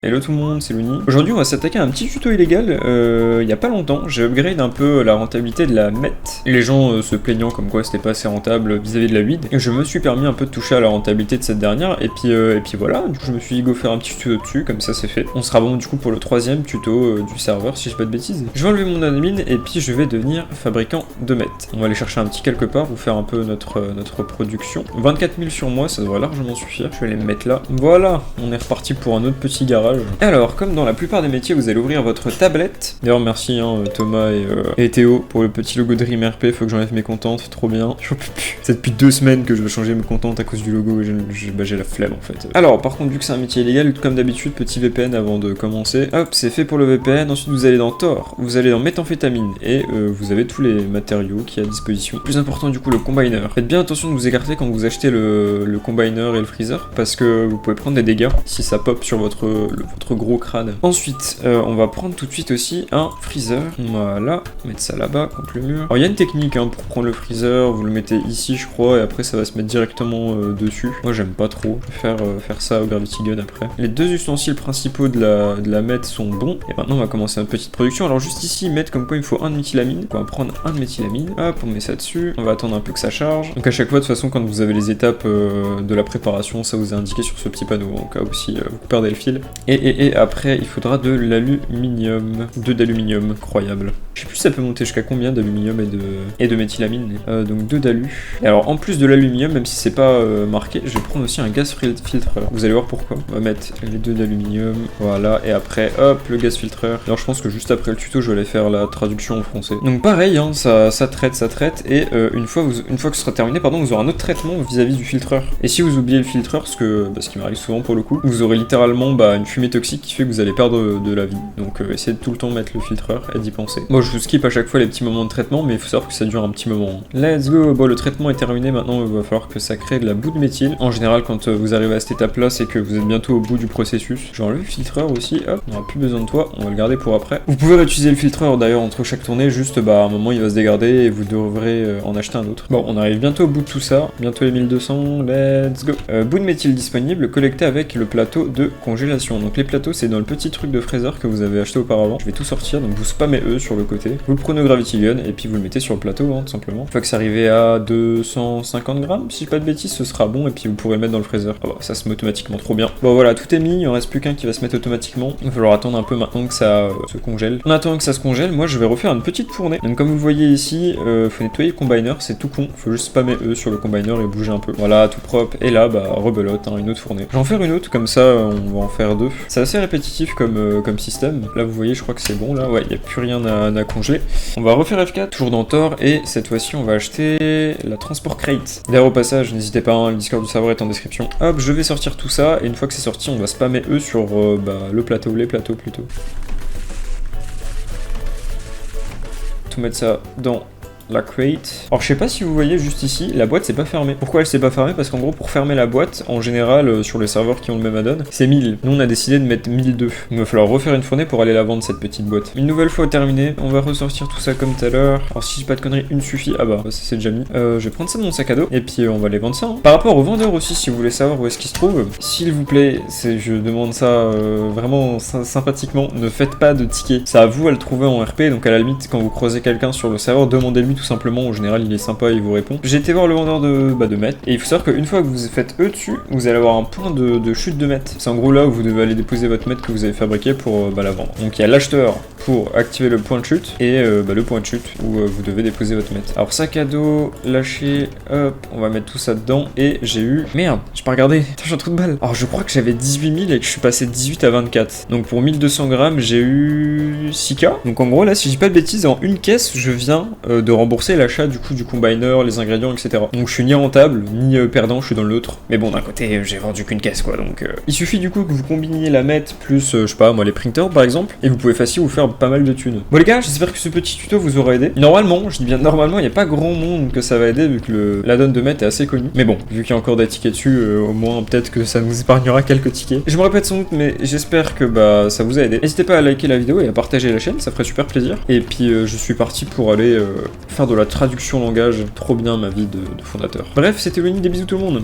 Hello tout le monde, c'est Looney. Aujourd'hui on va s'attaquer à un petit tuto illégal, il y a pas longtemps, j'ai upgrade un peu la rentabilité de la MET. Les gens se plaignant comme quoi c'était pas assez rentable vis-à-vis de la WID, et je me suis permis un peu de toucher à la rentabilité de cette dernière, et puis voilà, du coup je me suis dit go faire un petit tuto dessus, comme ça c'est fait. On sera bon du coup pour le troisième tuto du serveur si je dis pas de bêtises. Je vais enlever mon admin, et puis je vais devenir fabricant de MET. On va aller chercher un petit quelque part, vous faire un peu notre production. 24 000 sur moi, ça devrait largement suffire, je vais les mettre là. Voilà, on est reparti pour un autre petit garage. Alors, comme dans la plupart des métiers, vous allez ouvrir votre tablette. D'ailleurs, merci Thomas et Théo pour le petit logo Dream RP. Faut que j'enlève mes contentes, trop bien. J'en peux plus. C'est depuis 2 semaines que je veux changer mes contentes à cause du logo et j'ai la flemme en fait. Alors, par contre, vu que c'est un métier illégal, comme d'habitude, petit VPN avant de commencer. Hop, c'est fait pour le VPN. Ensuite, vous allez dans Tor, vous allez dans méthamphétamine et vous avez tous les matériaux qui à disposition. Plus important, du coup, le combiner. Faites bien attention de vous écarter quand vous achetez le combiner et le freezer parce que vous pouvez prendre des dégâts si ça pop sur votre gros crâne. Ensuite, on va prendre tout de suite aussi un freezer. Voilà, mettre ça là-bas contre le mur. Alors il y a une technique pour prendre le freezer, vous le mettez ici je crois et après ça va se mettre directement dessus. Moi j'aime pas trop, je vais faire ça au Gravity Gun après. Les deux ustensiles principaux de la MET sont bons. Et maintenant on va commencer notre petite production. Alors juste ici, mettre comme quoi il me faut un de méthylamine. On va prendre un de méthylamine. Hop, on met ça dessus. On va attendre un peu que ça charge. Donc à chaque fois de toute façon quand vous avez les étapes de la préparation, ça vous est indiqué sur ce petit panneau en cas où si vous perdez le fil. Et après, il faudra de l'aluminium. 2 d'aluminium, croyable. Je sais plus si ça peut monter jusqu'à combien d'aluminium et de méthylamine. Donc 2 d'alu. Et alors, en plus de l'aluminium, même si c'est pas marqué, je vais prendre aussi un gaz filtreur. Vous allez voir pourquoi. On va mettre les 2 d'aluminium. Voilà. Et après, hop, le gaz filtreur. Alors, je pense que juste après le tuto, je vais aller faire la traduction en français. Donc pareil, ça traite. Et une fois que ce sera terminé, pardon, vous aurez un autre traitement vis-à-vis du filtreur. Et si vous oubliez le filtreur, ce qui m'arrive souvent pour le coup, vous aurez littéralement une fumée toxique qui fait que vous allez perdre de la vie. Donc essayez de tout le temps mettre le filtreur et d'y penser. Moi je vous skip à chaque fois les petits moments de traitement, mais il faut savoir que ça dure un petit moment. Let's go. Bon, le traitement est terminé, maintenant il va falloir que ça crée de la boue de méthyle. En général quand vous arrivez à cette étape là, c'est que vous êtes bientôt au bout du processus. J'enlève le filtreur aussi, hop, on n'aura plus besoin de toi, on va le garder pour après. Vous pouvez réutiliser le filtreur d'ailleurs entre chaque tournée, juste à un moment il va se dégrader et vous devrez en acheter un autre. Bon, on arrive bientôt au bout de tout ça, bientôt les 1200, let's go. Boue de méthyle disponible, collecté avec le plateau de congélation. Donc les plateaux c'est dans le petit truc de fraiseur que vous avez acheté auparavant. Je vais tout sortir, donc vous spammez eux sur le côté. Vous le prenez au Gravity Gun et puis vous le mettez sur le plateau, tout simplement. Une fois que c'est arrivé à 250 grammes, si je dis pas de bêtises, ce sera bon et puis vous pourrez le mettre dans le fraiseur. Ah bah, ça se met automatiquement, trop bien. Bon voilà, tout est mis, il en reste plus qu'un qui va se mettre automatiquement. Il va falloir attendre un peu maintenant que ça se congèle. En attendant que ça se congèle, moi je vais refaire une petite fournée. Donc comme vous voyez ici, faut nettoyer le combiner, c'est tout con. Faut juste spammer eux sur le combiner et bouger un peu. Voilà, tout propre. Et là, rebelote, une autre fournée. Je vais en faire une autre, comme ça on va en faire 2. C'est assez répétitif comme système. Là vous voyez, je crois que c'est bon là, ouais, il n'y a plus rien à congeler. On va refaire F4, toujours dans Tor, et cette fois-ci on va acheter la Transport Crate. D'ailleurs au passage, n'hésitez pas, le Discord du serveur est en description. Hop, je vais sortir tout ça, et une fois que c'est sorti, on va spammer eux sur le plateau, les plateaux plutôt. Tout mettre ça dans la crate. Alors je sais pas si vous voyez juste ici, la boîte c'est pas fermée. Pourquoi elle s'est pas fermée? Parce qu'en gros pour fermer la boîte, en général sur les serveurs qui ont le même add-on, c'est 1000. Nous on a décidé de mettre 1002. Donc il va falloir refaire une fournée pour aller la vendre cette petite boîte. Une nouvelle fois terminée, on va ressortir tout ça comme tout à l'heure. Alors si j'ai pas de conneries, une suffit. Ah ça c'est déjà mis. Je vais prendre ça de mon sac à dos et puis on va les vendre ça. Par rapport aux vendeurs aussi, si vous voulez savoir où est-ce qu'ils se trouvent, s'il vous plaît, je demande ça vraiment sympathiquement, ne faites pas de tickets. C'est à vous à le trouver en RP, donc à la limite quand vous croisez quelqu'un sur le serveur, demandez-lui tout simplement, en général il est sympa, il vous répond. J'ai été voir le vendeur de MET, et il faut savoir qu'une fois que vous faites E dessus, vous allez avoir un point de chute de MET. C'est en gros là où vous devez aller déposer votre MET que vous avez fabriqué pour la vendre. Donc il y a l'acheteur pour activer le point de chute, et le point de chute où vous devez déposer votre MET. Alors sac à dos, lâcher, hop, on va mettre tout ça dedans, et j'ai eu... Merde, j'ai pas regardé, putain j'ai un trou de balle. Alors je crois que j'avais 18 000 et que je suis passé de 18 à 24. Donc pour 1200 grammes, j'ai eu 6K. Donc en gros là, si je dis pas de bêtises, en une caisse, je viens de rembourser l'achat du combiner, les ingrédients, etc. Donc je suis ni rentable, ni perdant, je suis dans l'autre. Mais bon, d'un côté, j'ai vendu qu'une caisse, quoi, donc... Il suffit du coup que vous combiniez la MET plus, je sais pas, moi, les printers, par exemple, et vous pouvez facilement vous faire pas mal de thunes. Bon les gars, j'espère que ce petit tuto vous aura aidé. Normalement, je dis bien normalement, il n'y a pas grand monde que ça va aider, vu que l'add-on de MET est assez connu. Mais bon, vu qu'il y a encore des tickets dessus, au moins, peut-être que ça nous épargnera quelques tickets. Je me répète sans doute, mais j'espère que, ça vous a aidé. N'hésitez pas à liker la vidéo et à partager la chaîne, ça ferait super plaisir. Et puis, je suis parti pour aller faire de la traduction langage, trop bien ma vie de fondateur. Bref, c'était Looney, des bisous tout le monde.